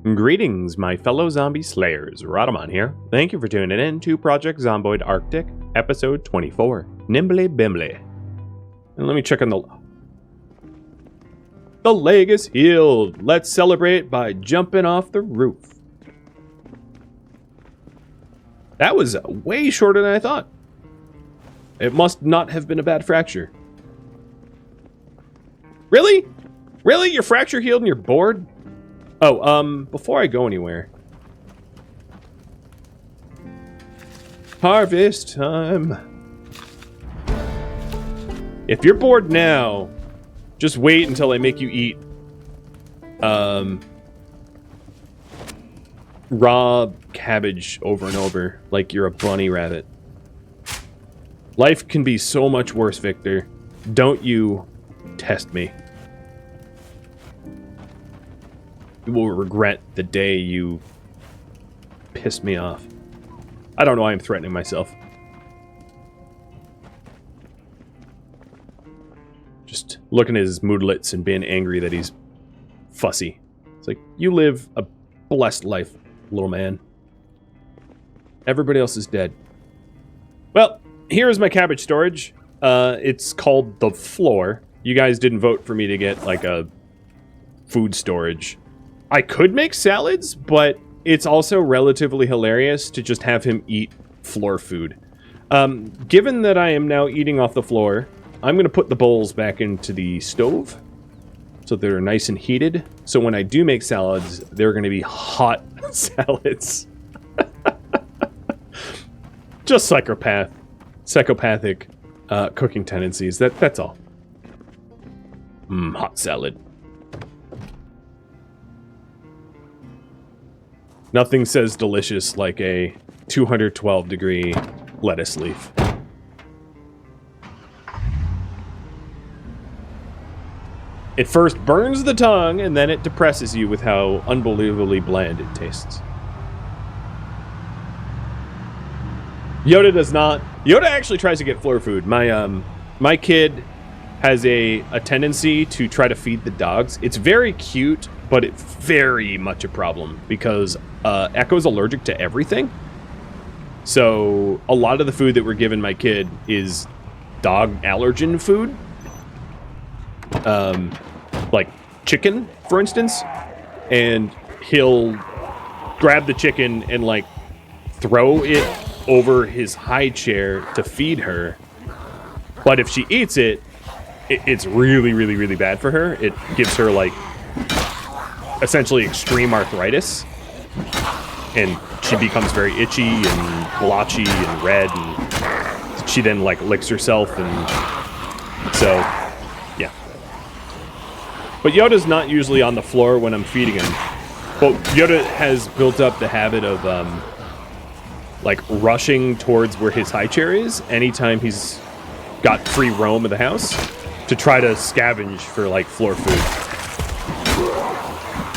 Greetings, my fellow zombie slayers. Rhadamant here. Thank you for tuning in to Project Zomboid Arctic, episode 24, Nimbly Bimbly. And let me check on the leg is healed. Let's celebrate by jumping off the roof. That was way shorter than I thought. It must not have been a bad fracture. Really? Really? Your fracture healed and you're bored? Oh, before I go anywhere. Harvest time. If you're bored now, just wait until I make you eat, raw cabbage over and over, like you're a bunny rabbit. Life can be so much worse, Victor. Don't you test me. You will regret the day you pissed me off. I don't know why I'm threatening myself. Just looking at his moodlets and being angry that he's fussy. It's like, you live a blessed life, little man. Everybody else is dead. Well, here's my cabbage storage. It's called the floor. You guys didn't vote for me to get, like, a food storage. I could make salads, but it's also relatively hilarious to just have him eat floor food. Given that I am now eating off the floor, I'm going to put the bowls back into the stove so they're nice and heated. So when I do make salads, they're going to be hot salads. Just psychopathic cooking tendencies. That's all. Hot salad. Nothing says delicious like a 212-degree lettuce leaf. It first burns the tongue, and then it depresses you with how unbelievably bland it tastes. Yoda does not. Yoda actually tries to get floor food. My kid has a tendency to try to feed the dogs. It's very cute, but it's very much a problem because Echo's allergic to everything. So a lot of the food that we're giving my kid is dog allergen food. Like chicken, for instance. And he'll grab the chicken and, like, throw it over his high chair to feed her. But if she eats it, it's really, really, really bad for her. It gives her, like, essentially extreme arthritis, and she becomes very itchy and blotchy and red, and she then, like, licks herself, and so yeah. But Yoda's not usually on the floor when I'm feeding him. But Yoda has built up the habit of like rushing towards where his high chair is anytime he's got free roam of the house to try to scavenge for, like, floor food.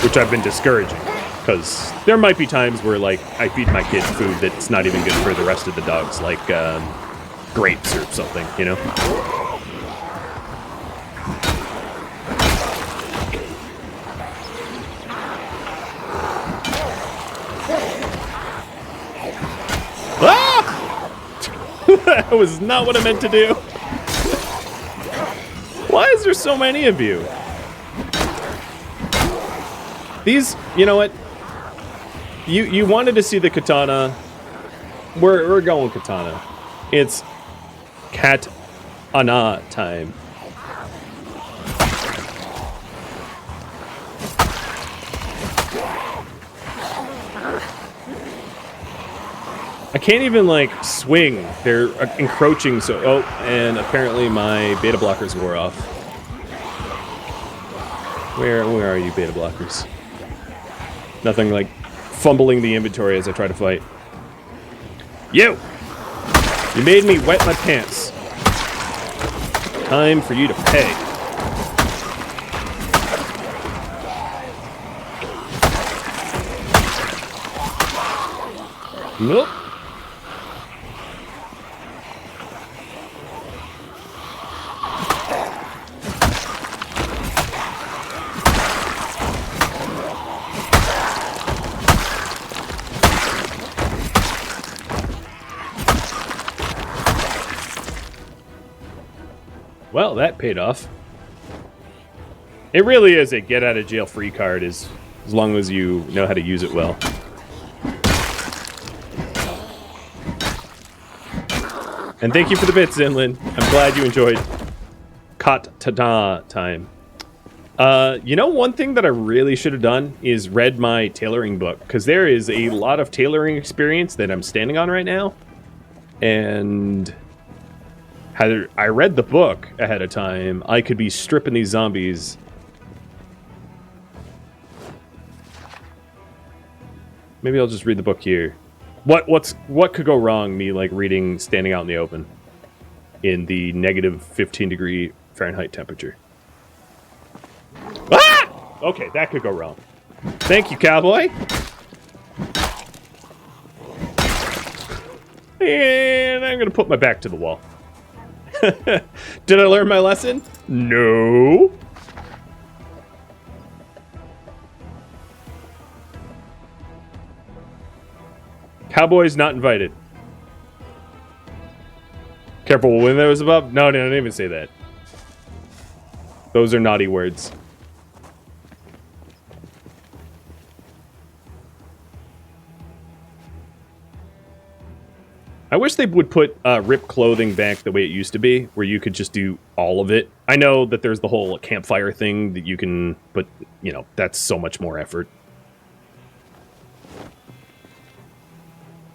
Which I've been discouraging, because there might be times where, like, I feed my kid food that's not even good for the rest of the dogs, like grapes or something, you know? Ah! That was not what I meant to do. Why is there so many of you? These, you know what? You wanted to see the katana. We're going katana. It's Katana time. I can't even, like, swing. They're encroaching so... Oh, and apparently my beta blockers wore off. Where are you, beta blockers? Nothing like fumbling the inventory as I try to fight. You made me wet my pants. Time for you to pay. Nope. Well, that paid off. It really is a get-out-of-jail-free card as long as you know how to use it well. And thank you for the bits, Zinlin. I'm glad you enjoyed Katana time. You know, one thing that I really should have done is read my tailoring book, because there is a lot of tailoring experience that I'm standing on right now. And had I read the book ahead of time, I could be stripping these zombies. Maybe I'll just read the book here. What could go wrong, me like reading standing out in the open in the negative 15 degree Fahrenheit temperature? Ah! Okay, that could go wrong. Thank you, cowboy. And I'm gonna put my back to the wall. Did I learn my lesson? No. Cowboys not invited. Careful when there was above. No, I didn't even say that. Those are naughty words. I wish they would put ripped clothing back the way it used to be, where you could just do all of it. I know that there's the whole campfire thing that you can, but, you know, that's so much more effort.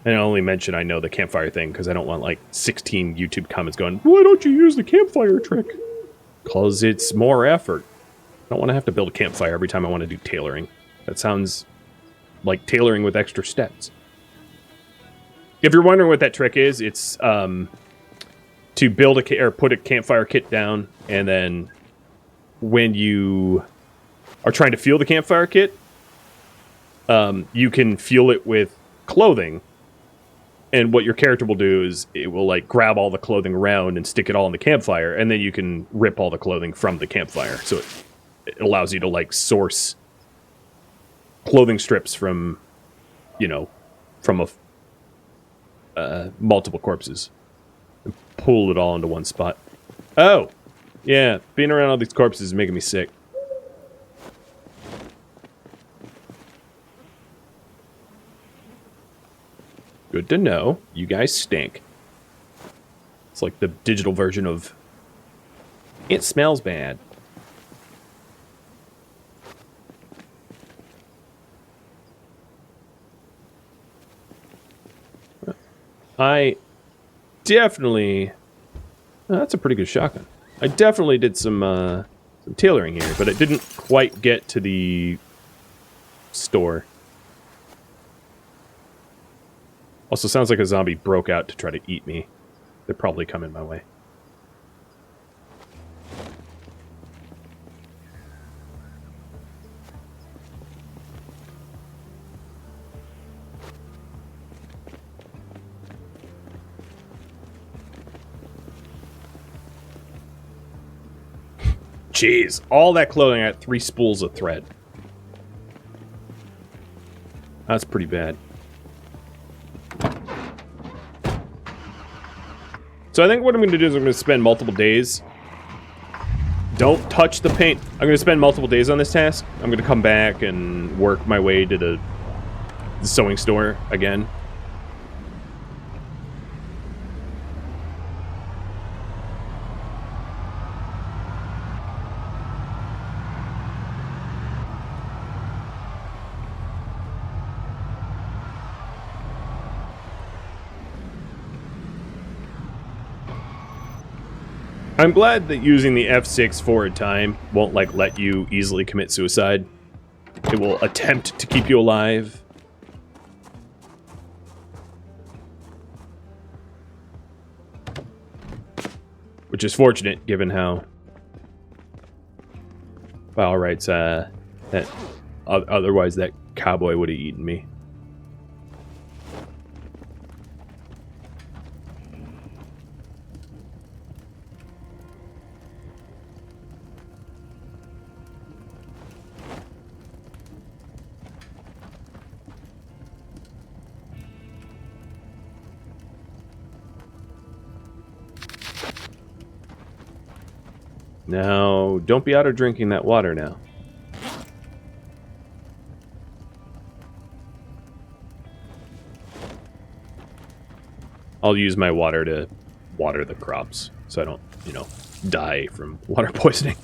And I only mention I know the campfire thing because I don't want, like, 16 YouTube comments going, why don't you use the campfire trick? Because it's more effort. I don't want to have to build a campfire every time I want to do tailoring. That sounds like tailoring with extra steps. If you're wondering what that trick is, it's to build or put a campfire kit down, and then when you are trying to fuel the campfire kit, you can fuel it with clothing. And what your character will do is it will like grab all the clothing around and stick it all in the campfire, and then you can rip all the clothing from the campfire. So it allows you to like source clothing strips from, you know, from multiple corpses and pull it all into one spot. Oh, yeah, being around all these corpses is making me sick. Good to know. You guys stink. It's like the digital version of it smells bad. I definitely... Oh, that's a pretty good shotgun. I definitely did some tailoring here, but it didn't quite get to the store. Also, sounds like a zombie broke out to try to eat me. They're probably coming my way. Jeez, all that clothing, I had 3 spools of thread. That's pretty bad. So I think what I'm going to do is I'm going to spend multiple days. Don't touch the paint. I'm going to spend multiple days on this task. I'm going to come back and work my way to the sewing store again. I'm glad that using the F6 for a time won't, like, let you easily commit suicide. It will attempt to keep you alive. Which is fortunate, given how... Well, alright, that... Otherwise, that cowboy would have eaten me. Now, don't be out of drinking that water now. I'll use my water to water the crops so I don't, you know, die from water poisoning.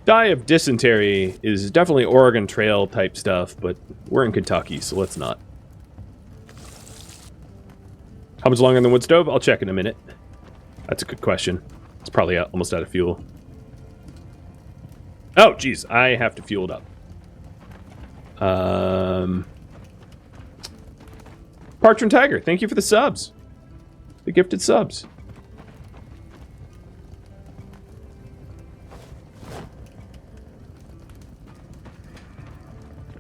Die of dysentery is definitely Oregon Trail type stuff, but we're in Kentucky, so let's not. How much longer in the wood stove? I'll check in a minute. That's a good question. It's probably almost out of fuel. Oh, geez, I have to fuel it up. Parchment Tiger, thank you for the subs. The gifted subs.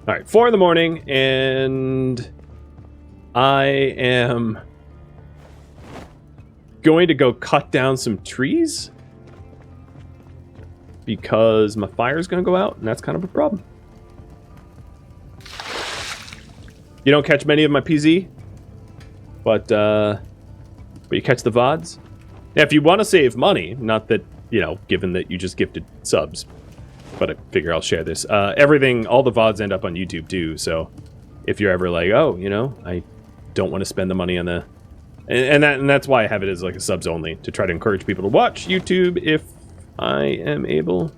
All right, 4 in the morning, and I am going to go cut down some trees because my fire's going to go out, and that's kind of a problem. You don't catch many of my PZ, but you catch the VODs. Yeah, if you want to save money, not that, you know, given that you just gifted subs, but I figure I'll share this. Everything, all the VODs end up on YouTube too, so if you're ever like, oh, you know, I don't want to spend the money on the... And that's why I have it as like a subs only, to try to encourage people to watch YouTube if I am able.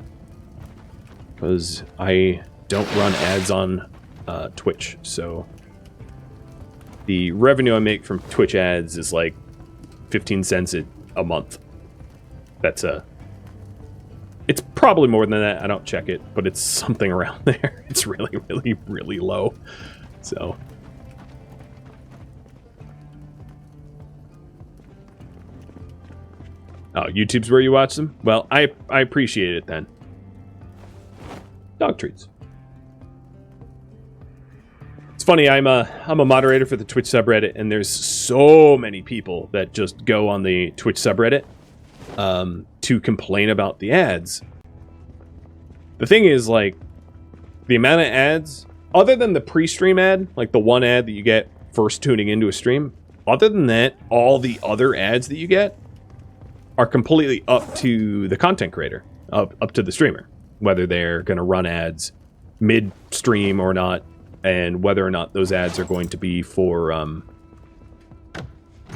Because I don't run ads on Twitch, so the revenue I make from Twitch ads is like 15 cents a month. That's it's probably more than that. I don't check it, but it's something around there. It's really, really, really low. So oh, YouTube's where you watch them? Well, I appreciate it then. Dog treats. It's funny, I'm a moderator for the Twitch subreddit, and there's so many people that just go on the Twitch subreddit to complain about the ads. The thing is, like, the amount of ads, other than the pre-stream ad, like the one ad that you get first tuning into a stream, other than that, all the other ads that you get are completely up to the content creator, up to the streamer, whether they're going to run ads mid-stream or not, and whether or not those ads are going to be for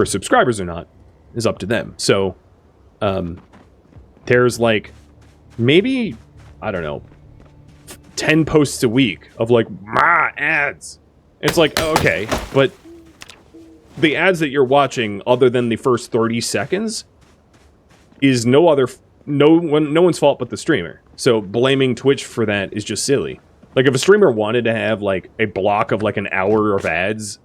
subscribers or not is up to them. So there's like maybe, I don't know, 10 posts a week of like ads. It's like, okay, but the ads that you're watching, other than the first 30 seconds, is no one's fault but the streamer. So blaming Twitch for that is just silly. Like, if a streamer wanted to have, like, a block of, like, an hour of ads,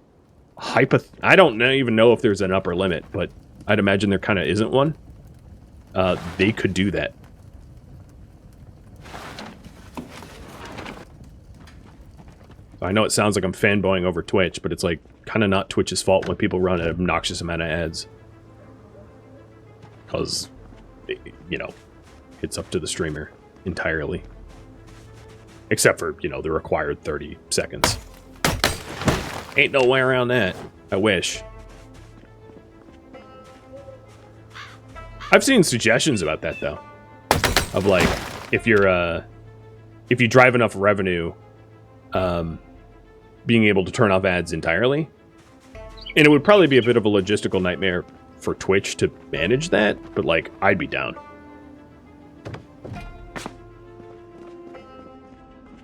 I don't even know if there's an upper limit, but I'd imagine there kind of isn't one. They could do that. I know it sounds like I'm fanboying over Twitch, but it's, like, kind of not Twitch's fault when people run an obnoxious amount of ads. Because, you know, it's up to the streamer entirely. Except for, you know, the required 30 seconds. Ain't no way around that. I wish. I've seen suggestions about that, though. Of, like, if you drive enough revenue, being able to turn off ads entirely. And it would probably be a bit of a logistical nightmare for Twitch to manage that, but, like, I'd be down.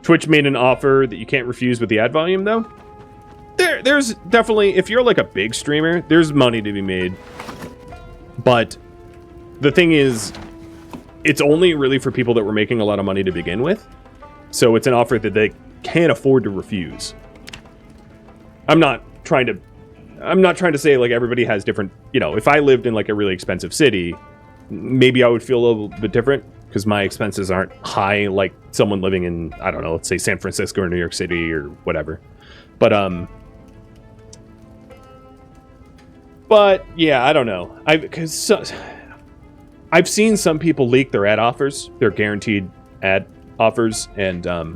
Twitch made an offer that you can't refuse with the ad volume, though. There's definitely, if you're like a big streamer, there's money to be made. But the thing is, it's only really for people that were making a lot of money to begin with. So it's an offer that they can't afford to refuse. I'm not trying to say like everybody has different, you know, if I lived in like a really expensive city, maybe I would feel a little bit different. Because my expenses aren't high like someone living in, I don't know, let's say San Francisco or New York City or whatever. But yeah, I don't know. I've seen some people leak their ad offers, their guaranteed ad offers, and I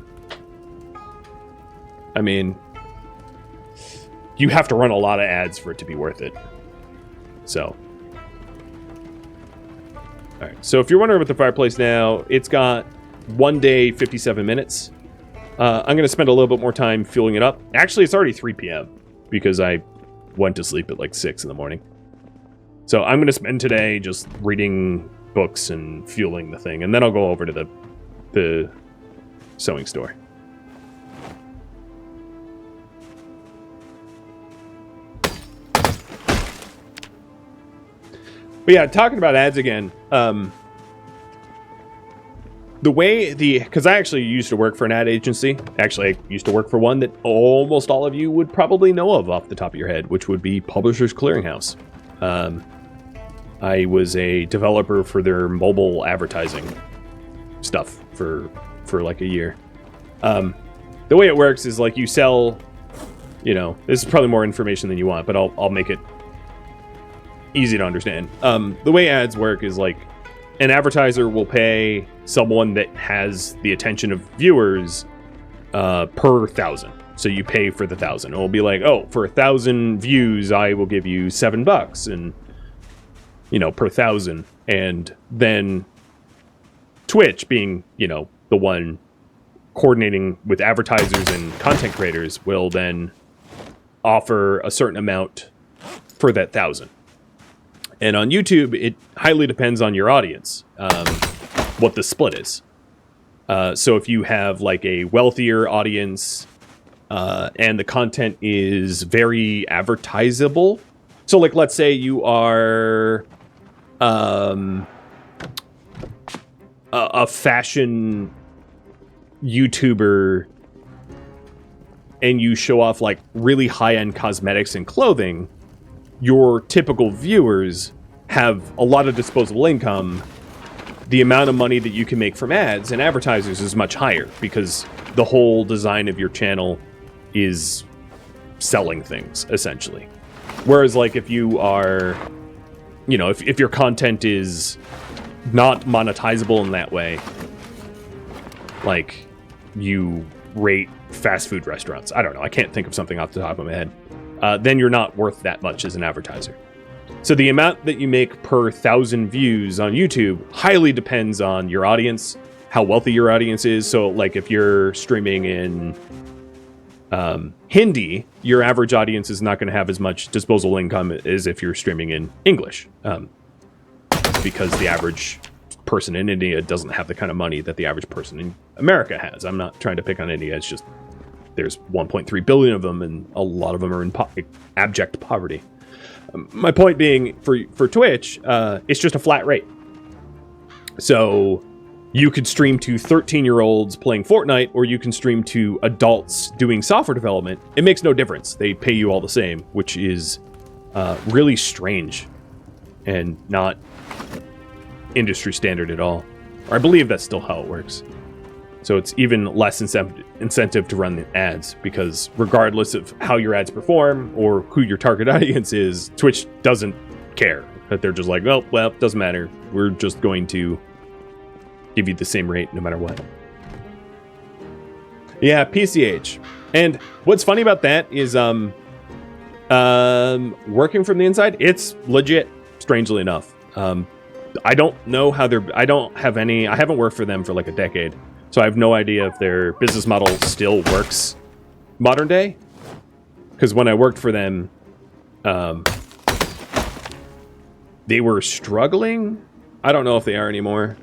mean, you have to run a lot of ads for it to be worth it. So All right. So if you're wondering about the fireplace now, it's got 1 day, 57 minutes. I'm going to spend a little bit more time fueling it up. Actually, it's already 3 p.m. because I went to sleep at like 6 in the morning. So I'm going to spend today just reading books and fueling the thing, and then I'll go over to the sewing store. But yeah, talking about ads again, because I actually used to work for an ad agency. Actually, I used to work for one that almost all of you would probably know of off the top of your head, which would be Publishers Clearinghouse. I was a developer for their mobile advertising stuff for like a year. The way it works is like you sell, this is probably more information than you want, but I'll make it easy to understand. The way ads work is like an advertiser will pay someone that has the attention of viewers per 1,000. So you pay for the 1,000. It'll be like, oh, for 1,000 views, I will give you $7, and per 1,000. And then Twitch, being the one coordinating with advertisers and content creators, will then offer a certain amount for that 1,000. And on YouTube, it highly depends on your audience, what the split is. So if you have like a wealthier audience and the content is very advertisable, so like let's say you are a fashion YouTuber and you show off like really high-end cosmetics and clothing, your typical viewers have a lot of disposable income. The amount of money that you can make from ads and advertisers is much higher because the whole design of your channel is selling things, essentially. Whereas, like, if you are, if your content is not monetizable in that way, like, you rate fast food restaurants. I don't know. I can't think of something off the top of my head. Then you're not worth that much as an advertiser. So the amount that you make per 1,000 views on YouTube highly depends on your audience, how wealthy your audience is. So like if you're streaming in Hindi, your average audience is not going to have as much disposable income as if you're streaming in English. Because the average person in India doesn't have the kind of money that the average person in America has. I'm not trying to pick on India. It's just there's 1.3 billion of them, and a lot of them are in abject poverty. My point being, for Twitch, it's just a flat rate. So you could stream to 13-year-olds playing Fortnite, or you can stream to adults doing software development. It makes no difference. They pay you all the same, which is really strange and not industry standard at all. Or I believe that's still how it works. So it's even less incentive to run the ads, because regardless of how your ads perform or who your target audience is, Twitch doesn't care. That they're just like, oh, well, it doesn't matter. We're just going to give you the same rate no matter what. Yeah, PCH. And what's funny about that is working from the inside, it's legit, strangely enough. I don't know how I haven't worked for them for like a decade. So I have no idea if their business model still works modern day. Because when I worked for them, they were struggling. I don't know if they are anymore.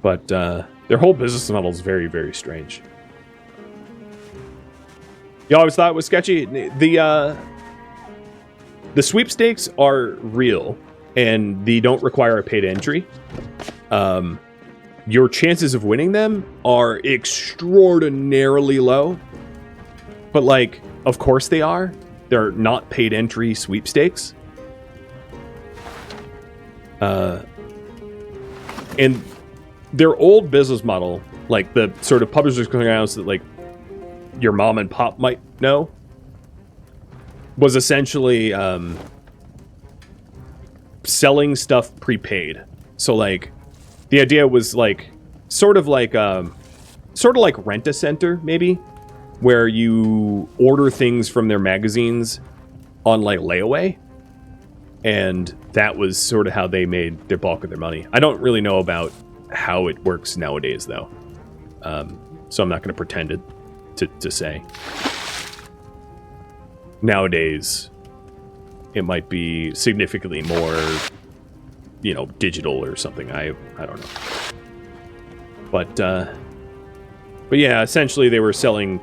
But their whole business model is very, very strange. You always thought it was sketchy? The sweepstakes are real, and they don't require a paid entry. Your chances of winning them are extraordinarily low. But, like, of course they are. They're not paid entry sweepstakes. And their old business model, like the sort of Publishers Clearinghouse that, like, your mom and pop might know, was essentially selling stuff prepaid. So, like, the idea was like sort of like Rent-A-Center, maybe, where you order things from their magazines on like layaway, And that was sort of how they made their bulk of their money. I don't really know about how it works nowadays, though. So I'm not going to pretend to say. Nowadays, it might be significantly more, digital or something. I don't know. But yeah, essentially they were selling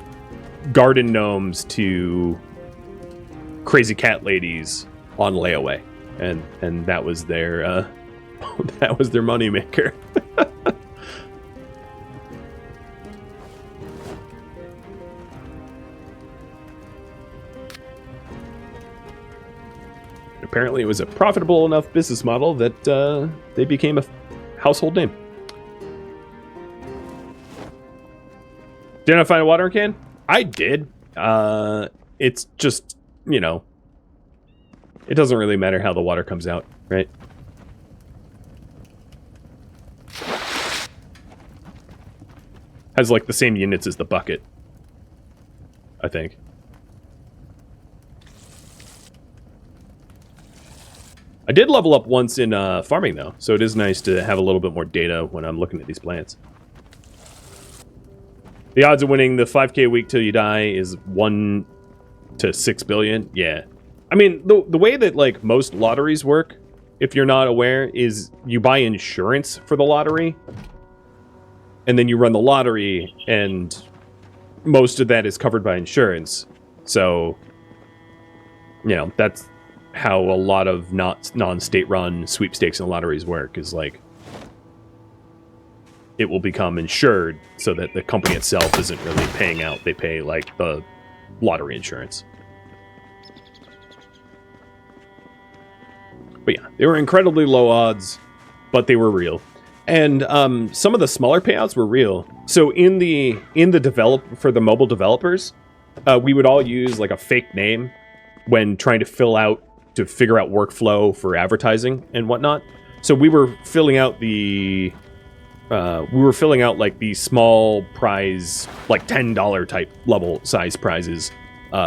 garden gnomes to crazy cat ladies on layaway, and that was their that was their moneymaker. Apparently, it was a profitable enough business model that they became a household name. Did I find a watering can? I did. It's just, it doesn't really matter how the water comes out, right? Has like the same units as the bucket, I think. I did level up once in farming, though, so it is nice to have a little bit more data when I'm looking at these plants. The odds of winning the 5K a week till you die is 1 to 6 billion. Yeah. I mean, the way that, like, most lotteries work, if you're not aware, is you buy insurance for the lottery, and then you run the lottery, and most of that is covered by insurance. So, that's how a lot of non-state run sweepstakes and lotteries work, is like it will become insured so that the company itself isn't really paying out. They pay like the lottery insurance. But yeah, they were incredibly low odds, but they were real. And some of the smaller payouts were real. So in the for the mobile developers, we would all use like a fake name when trying to figure out workflow for advertising and whatnot. So we were filling out like these small prize, like $10 type level size prizes,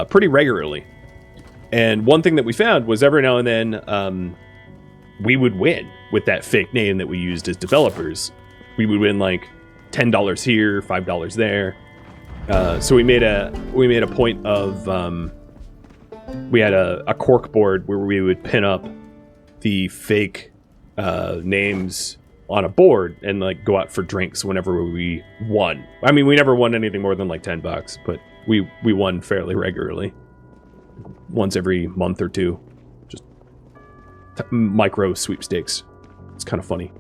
pretty regularly. And one thing that we found was every now and then, we would win with that fake name that we used as developers. We would win like $10 here, $5 there. So we made a point of, we had a cork board where we would pin up the fake names on a board and like go out for drinks whenever we won. I mean, we never won anything more than like $10, but we won fairly regularly. Once every month or two. Just micro sweepstakes. It's kind of funny.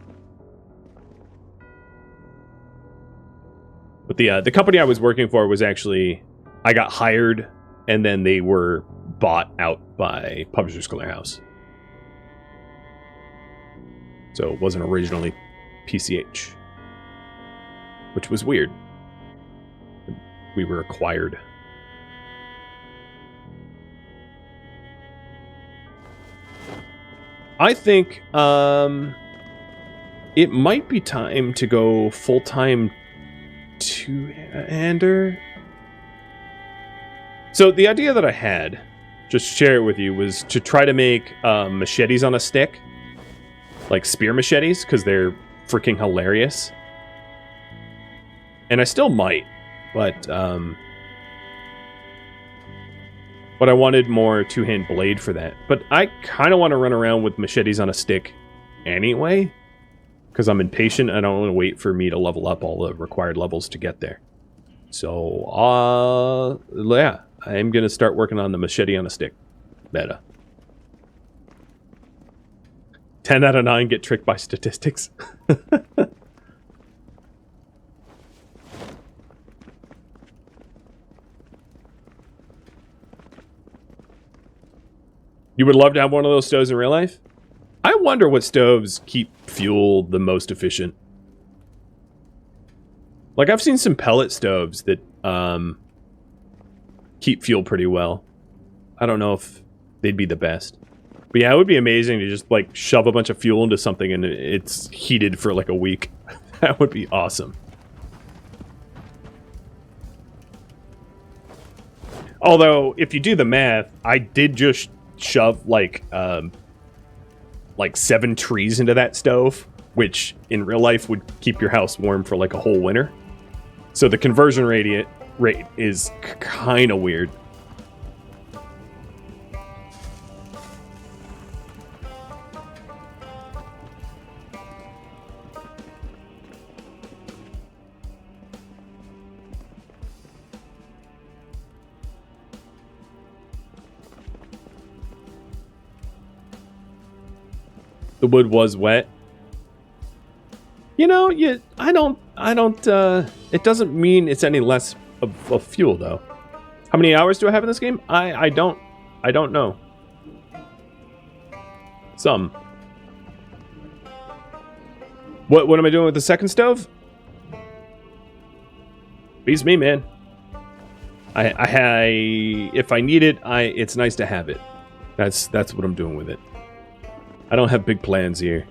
But the company I was working for was actually, I got hired and then they were bought out by Publishers Clearinghouse. So it wasn't originally PCH, which was weird. We were acquired. I think it might be time to go full-time two-hander. So the idea that I had, just share it with you, was to try to make machetes on a stick. Like spear machetes, because they're freaking hilarious. And I still might, but I wanted more two-hand blade for that. But I kind of want to run around with machetes on a stick anyway, because I'm impatient. I don't want to wait for me to level up all the required levels to get there. So, yeah, I'm going to start working on the machete on a stick meta. 10 out of 9 get tricked by statistics. You would love to have one of those stoves in real life? I wonder what stoves keep fuel the most efficient. Like, I've seen some pellet stoves that keep fuel pretty well. I don't know if they'd be the best. But yeah, it would be amazing to just, like, shove a bunch of fuel into something and it's heated for, like, a week. That would be awesome. Although, if you do the math, I did just shove, like, like 7 trees into that stove, which in real life would keep your house warm for like a whole winter. So the conversion rate is kind of weird. The wood was wet. You know, I don't, it doesn't mean it's any less of fuel, though. How many hours do I have in this game? I don't know. Some. What am I doing with the second stove? Beats me, man. If I need it, it's nice to have it. That's what I'm doing with it. I don't have big plans here.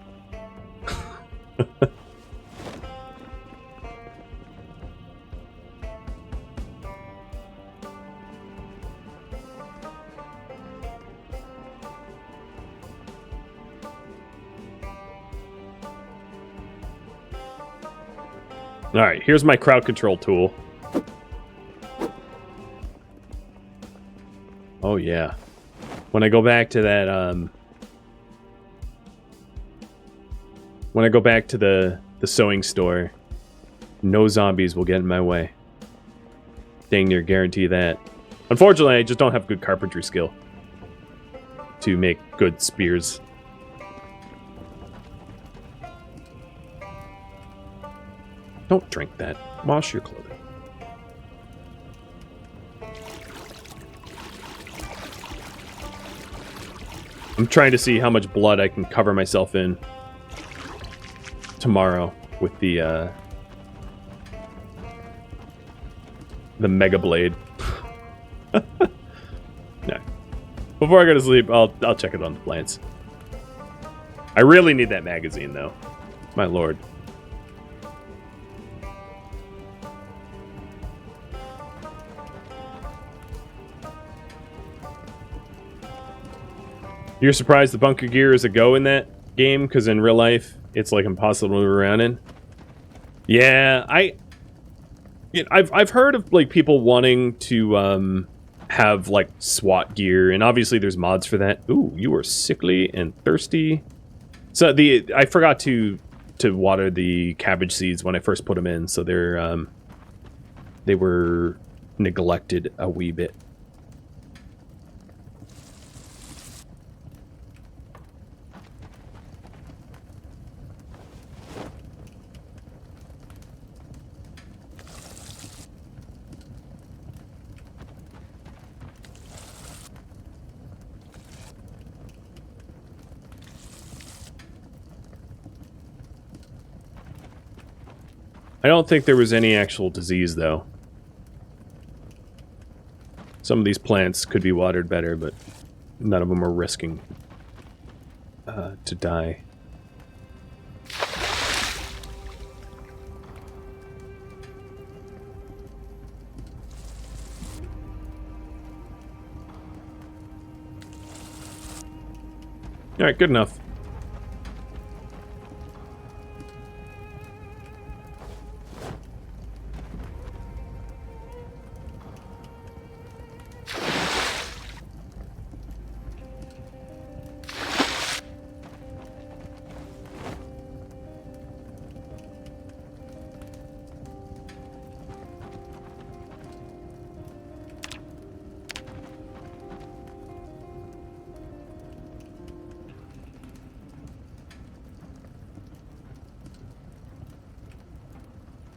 All right, here's my crowd control tool. Oh yeah. When I go back to that when I go back to the sewing store, no zombies will get in my way. Dang near guarantee that. Unfortunately, I just don't have good carpentry skill to make good spears. Don't drink that. Wash your clothing. I'm trying to see how much blood I can cover myself in tomorrow with the Mega Blade. No. Before I go to sleep, I'll check it on the plants. I really need that magazine, though. My lord. You're surprised the bunker gear is a go in that game? Because in real life, it's like impossible to move around in. Yeah, I've heard of like people wanting to have like SWAT gear, and obviously there's mods for that. Ooh, you are sickly and thirsty. So I forgot to water the cabbage seeds when I first put them in, so they were neglected a wee bit. I don't think there was any actual disease, though. Some of these plants could be watered better, but none of them are risking to die. All right, good enough.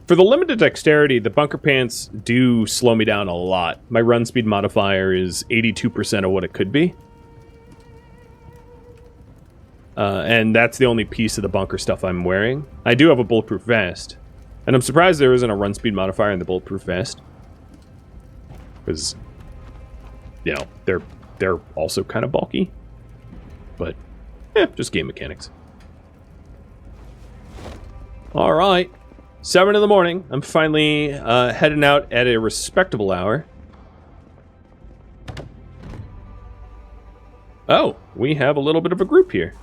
For the limited dexterity, the bunker pants do slow me down a lot. My run speed modifier is 82% of what it could be. And that's the only piece of the bunker stuff I'm wearing. I do have a bulletproof vest. And I'm surprised there isn't a run speed modifier in the bulletproof vest. Because, you know, they're also kind of bulky. But, just game mechanics. Alright. 7 in the morning. I'm finally heading out at a respectable hour. Oh, we have a little bit of a group here.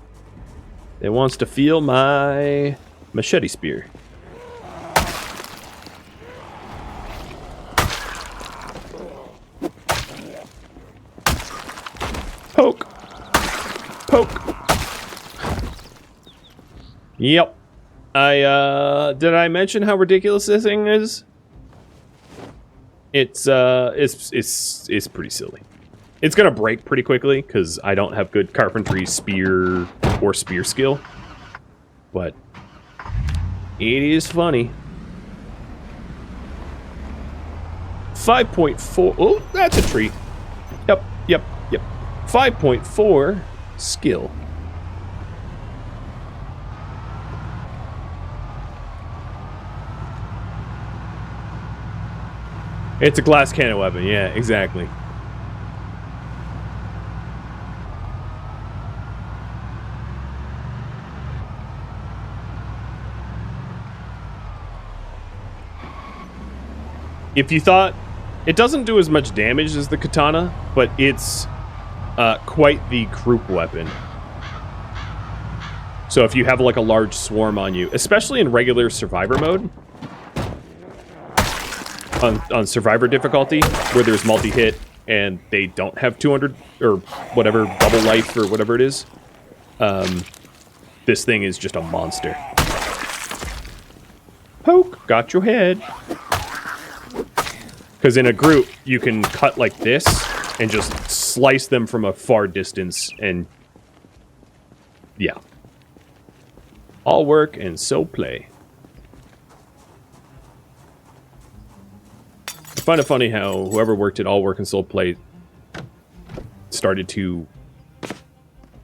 It wants to feel my machete spear. Poke. Poke. Yep. Did I mention how ridiculous this thing is? It's pretty silly. It's gonna break pretty quickly because I don't have good carpentry, spear, or spear skill. But it is funny. 5.4. Oh, that's a tree. Yep, yep, yep. 5.4 skill. It's a glass cannon weapon. Yeah, exactly. If you thought, it doesn't do as much damage as the katana, but it's quite the group weapon. So if you have like a large swarm on you, especially in regular survivor mode, on survivor difficulty, where there's multi-hit and they don't have 200 or whatever, double life or whatever it is, this thing is just a monster. Poke, got your head. Because in a group, you can cut like this and just slice them from a far distance, and yeah. All work and so play. I find it funny how whoever worked at All Work and Soul Play started to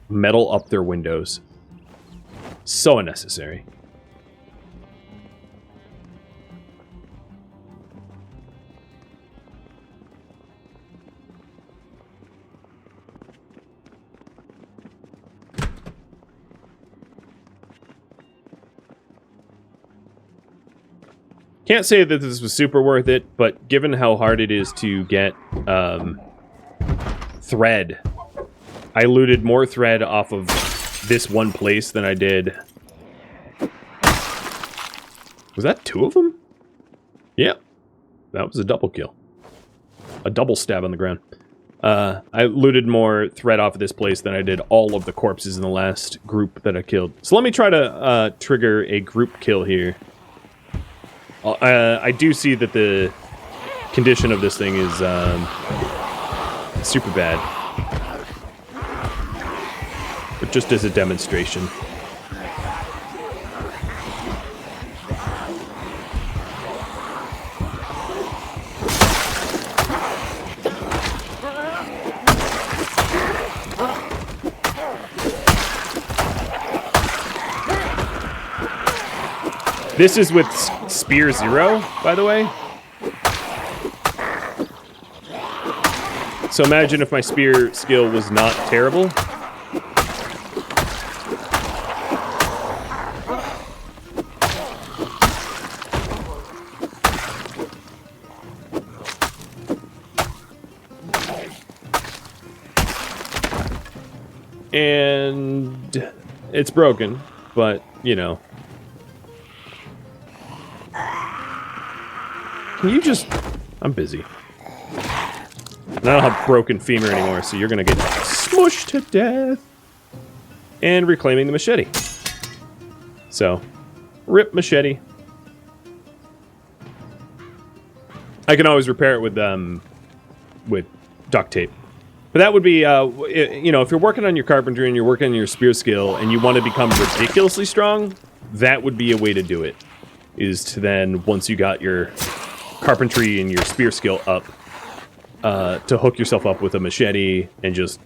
metal up their windows. So unnecessary. Can't say that this was super worth it, but given how hard it is to get thread, I looted more thread off of this one place than I did. Was that 2 of them? Yep. That was a double kill. A double stab on the ground. I looted more thread off of this place than I did all of the corpses in the last group that I killed. So let me try to trigger a group kill here. I do see that the condition of this thing is super bad. But just as a demonstration. This is with Spear 0, by the way. So imagine if my spear skill was not terrible. And it's broken, but, you know. Can you just... I'm busy. And I don't have broken femur anymore, so you're gonna get smushed to death. And reclaiming the machete. So, rip machete. I can always repair it with duct tape. But that would be, you know, if you're working on your carpentry and you're working on your spear skill and you want to become ridiculously strong, that would be a way to do it. Is to then, once you got your carpentry and your spear skill up, to hook yourself up with a machete and just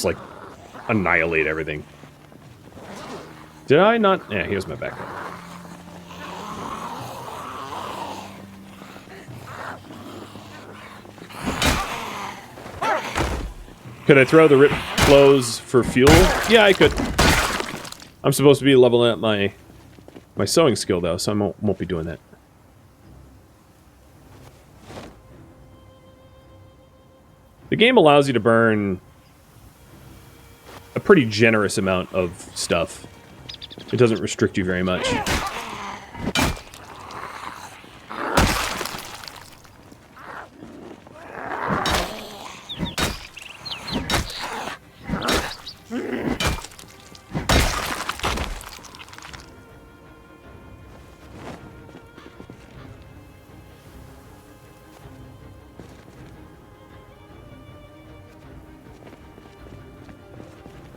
like annihilate everything. Did I not? Yeah, here's my backup. Could I throw the rip clothes for fuel? Yeah, I could. I'm supposed to be leveling up my sewing skill though, so I won't be doing that. The game allows you to burn a pretty generous amount of stuff. It doesn't restrict you very much.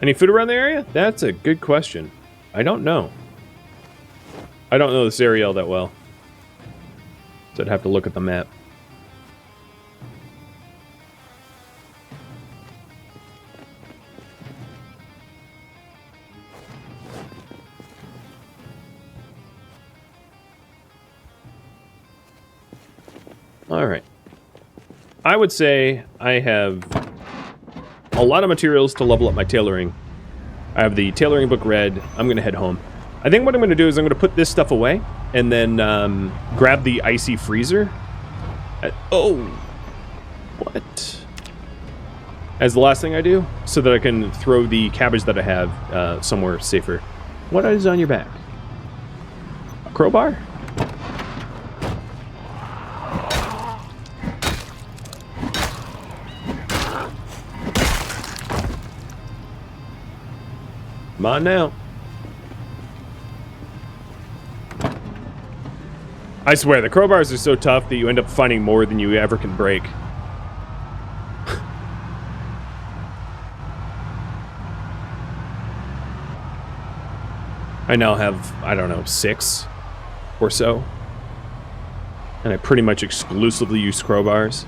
Any food around the area? That's a good question. I don't know. I don't know this area all that well. So I'd have to look at the map. Alright. I would say I have a lot of materials to level up my tailoring. I have the tailoring book read. I'm going to head home. I think what I'm going to do is I'm going to put this stuff away and then grab the icy freezer. Oh! What? As the last thing I do, so that I can throw the cabbage that I have somewhere safer. What is on your back? A crowbar? Come on now. I swear, the crowbars are so tough that you end up finding more than you ever can break. I now have, I don't know, 6 or so. And I pretty much exclusively use crowbars.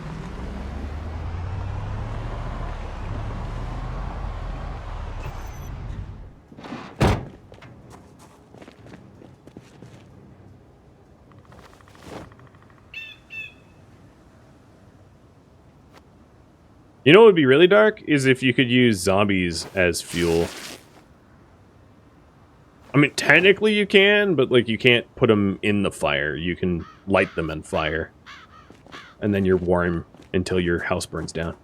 You know what would be really dark? Is if you could use zombies as fuel. I mean, technically you can, but like you can't put them in the fire. You can light them on fire. And then you're warm until your house burns down.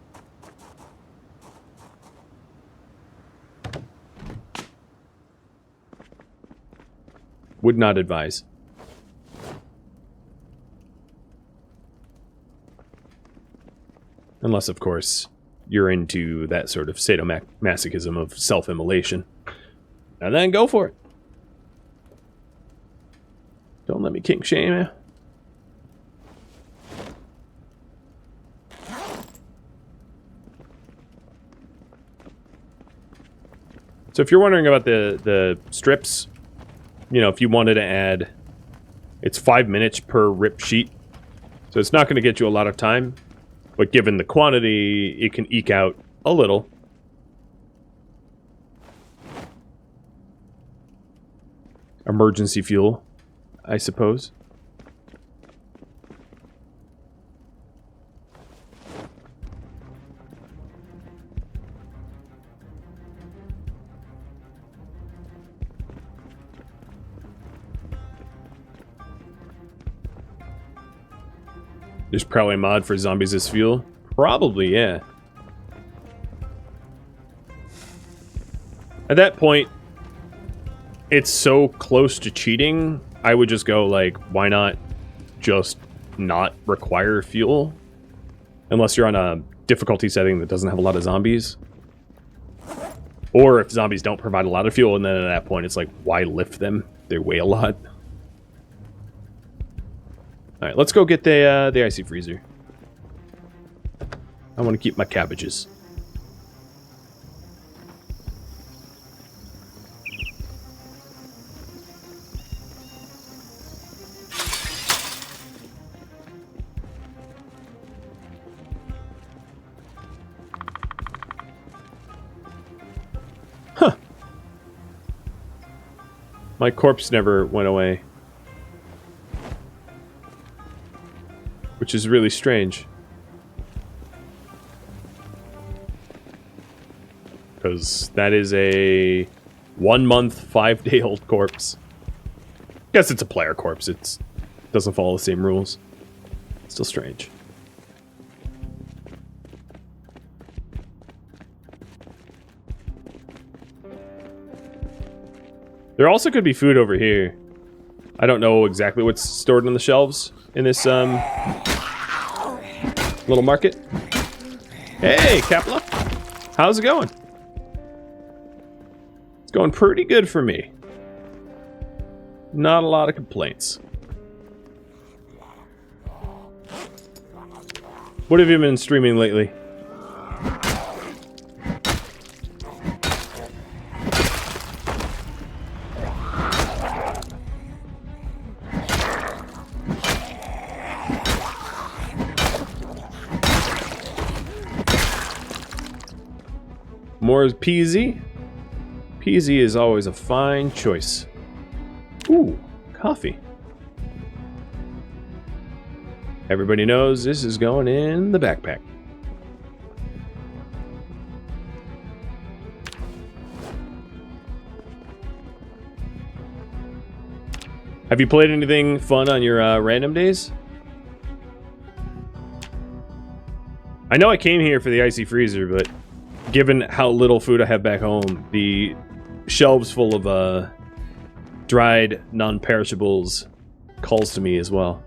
Would not advise. Unless, of course, you're into that sort of sadomasochism of self-immolation. And then go for it. Don't let me kink shame you. So if you're wondering about the strips, you know, if you wanted to add, it's 5 minutes per rip sheet. So it's not going to get you a lot of time. But given the quantity, it can eke out a little. Emergency fuel, I suppose. There's probably a mod for zombies as fuel. Probably, yeah. At that point, it's so close to cheating, I would just go like, why not just not require fuel? Unless you're on a difficulty setting that doesn't have a lot of zombies. Or if zombies don't provide a lot of fuel, and then at that point it's like, why lift them? They weigh a lot. Alright, let's go get the icy freezer. I want to keep my cabbages. Huh. My corpse never went away. Which is really strange. Because that is a 1 month, 5-day-old corpse. Guess it's a player corpse. It doesn't follow the same rules. Still strange. There also could be food over here. I don't know exactly what's stored on the shelves in this little market. Hey, Kapla. How's it going? It's going pretty good for me. Not a lot of complaints. What have you been streaming lately? More PZ? PZ is always a fine choice. Ooh, coffee. Everybody knows this is going in the backpack. Have you played anything fun on your random days? I know I came here for the icy freezer, but given how little food I have back home, the shelves full of dried non-perishables calls to me as well.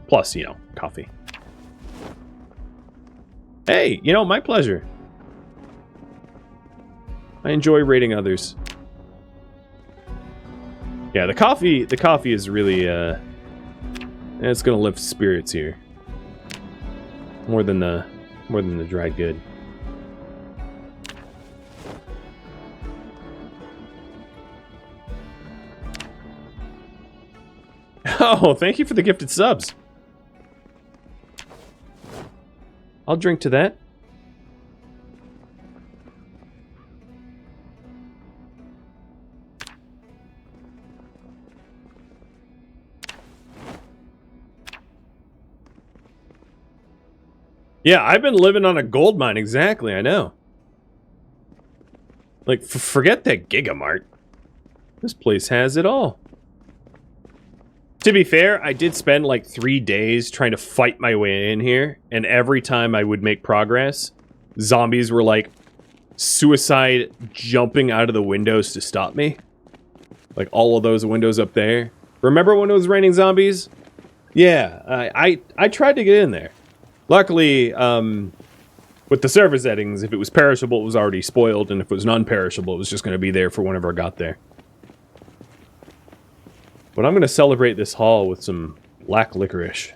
Plus, you know, coffee. Hey, you know, my pleasure. I enjoy rating others. Yeah, the coffee is really it's gonna lift spirits here. More than the dried good. Oh, thank you for the gifted subs. I'll drink to that. Yeah, I've been living on a gold mine, exactly, I know. Like, forget that Gigamart. This place has it all. To be fair, I did spend like 3 days trying to fight my way in here, and every time I would make progress, zombies were like suicide jumping out of the windows to stop me. Like all of those windows up there. Remember when it was raining zombies? Yeah, I tried to get in there. Luckily, with the server settings, if it was perishable, it was already spoiled, and if it was non-perishable, it was just going to be there for whenever I got there. But I'm going to celebrate this haul with some black licorice.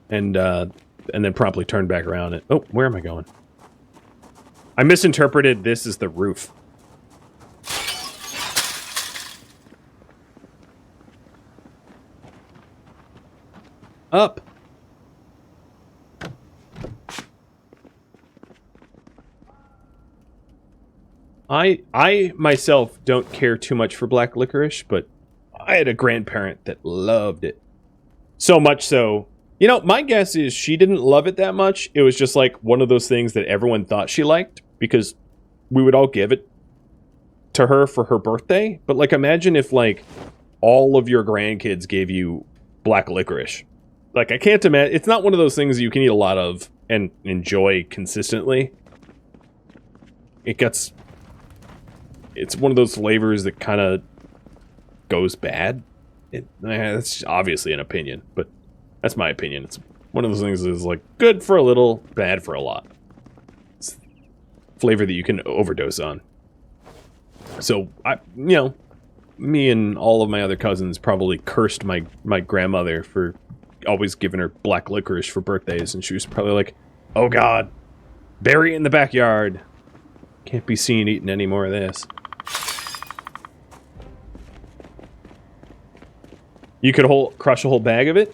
And then promptly turn back around and... Oh, where am I going? I misinterpreted this as the roof. Up. I myself don't care too much for black licorice, but I had a grandparent that loved it. So much so, you know, my guess is she didn't love it that much. It was just like one of those things that everyone thought she liked because we would all give it to her for her birthday. But like, imagine if like all of your grandkids gave you black licorice. Like, I can't imagine. It's not one of those things you can eat a lot of and enjoy consistently. It's one of those flavors that kind of goes bad. That's obviously an opinion, but that's my opinion. It's one of those things that is like good for a little, bad for a lot. It's flavor that you can overdose on. So, you know, me and all of my other cousins probably cursed my grandmother for always giving her black licorice for birthdays, and she was probably like, oh god, bury it in the backyard. Can't be seen eating any more of this. You could crush a whole bag of it?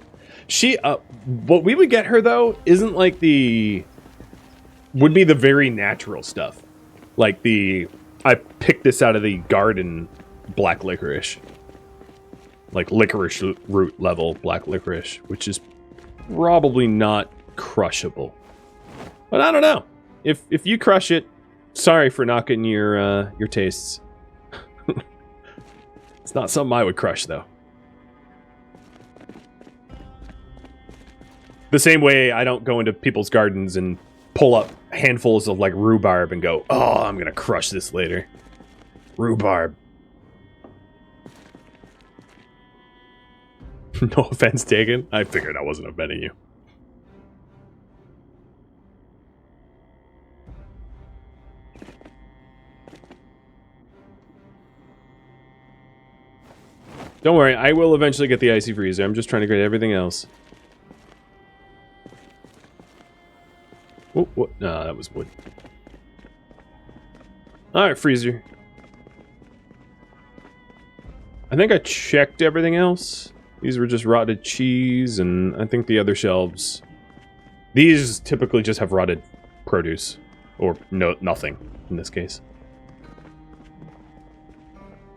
What we would get her, though, isn't like would be the very natural stuff. Like I picked this out of the garden black licorice. Like licorice root level black licorice, which is probably not crushable. But I don't know. If you crush it, sorry for knocking your tastes. It's not something I would crush, though. The same way I don't go into people's gardens and pull up handfuls of like rhubarb and go, oh, I'm gonna crush this later. Rhubarb. No offense taken. I figured I wasn't offending you. Don't worry, I will eventually get the icy freezer. I'm just trying to get everything else. Oh, what? No, that was wood. Alright, freezer. I think I checked everything else. These were just rotted cheese, and I think the other shelves... These typically just have rotted produce. Or no, nothing, in this case.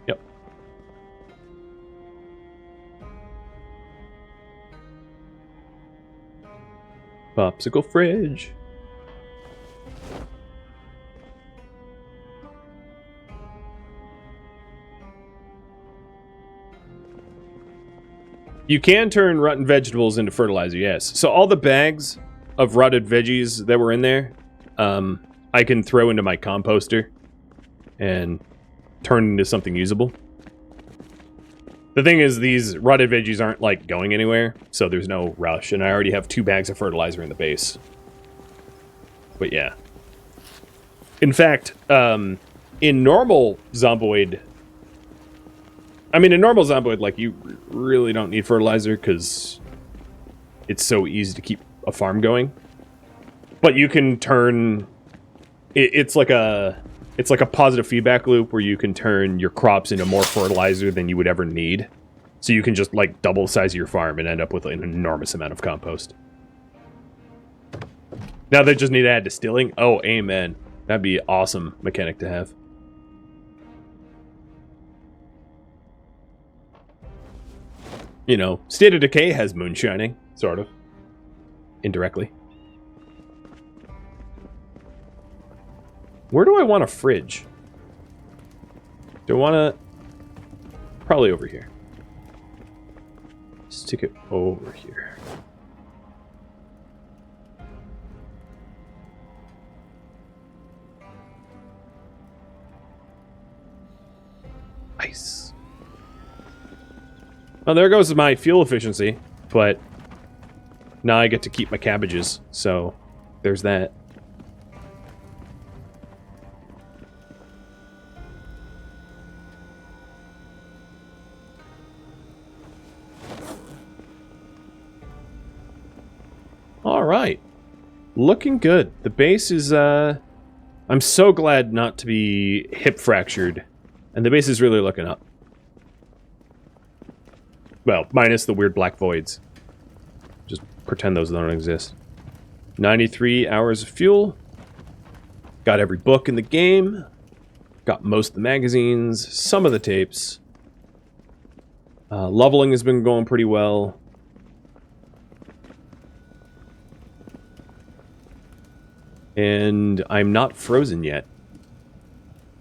Yep. Popsicle fridge. You can turn rotten vegetables into fertilizer, yes. So all the bags of rotted veggies that were in there, I can throw into my composter and turn into something usable. The thing is, these rotted veggies aren't, like, going anywhere, so there's no rush, and I already have 2 bags of fertilizer in the base. But yeah. In fact, in normal Zomboid... I mean, in normal Zomboid, like, you really don't need fertilizer because it's so easy to keep a farm going. But you can turn... It's like a positive feedback loop where you can turn your crops into more fertilizer than you would ever need. So you can just, like, double the size of your farm and end up with an enormous amount of compost. Now they just need to add distilling. Oh, amen. That'd be an awesome mechanic to have. You know, State of Decay has moonshining, sort of. Indirectly. Where do I want a fridge? Do I want to... Probably over here. Stick it over here. Nice. Well, there goes my fuel efficiency, but now I get to keep my cabbages, so there's that. All right. Looking good. The base is, I'm so glad not to be hip fractured, and the base is really looking up. Well, minus the weird black voids. Just pretend those don't exist. 93 hours of fuel. Got every book in the game. Got most of the magazines. Some of the tapes. Leveling has been going pretty well. And I'm not frozen yet.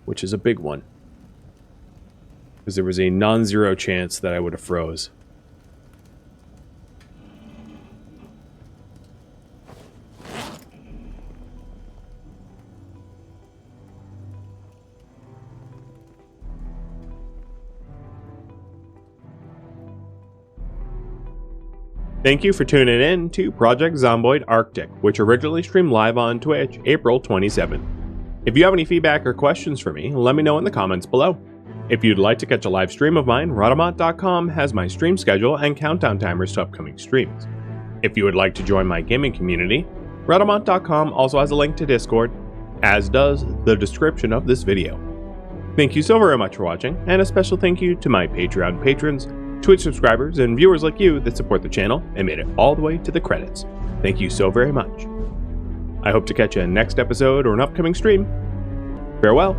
Which is a big one. Because there was a non-zero chance that I would have froze. Thank you for tuning in to Project Zomboid Arctic, which originally streamed live on Twitch April 27th. If you have any feedback or questions for me, let me know in the comments below. If you'd like to catch a live stream of mine, Rhadamant.com has my stream schedule and countdown timers to upcoming streams. If you would like to join my gaming community, Rhadamant.com also has a link to Discord, as does the description of this video. Thank you so very much for watching, and a special thank you to my Patreon patrons, Twitch subscribers, and viewers like you that support the channel and made it all the way to the credits. Thank you so very much. I hope to catch you in next episode or an upcoming stream. Farewell.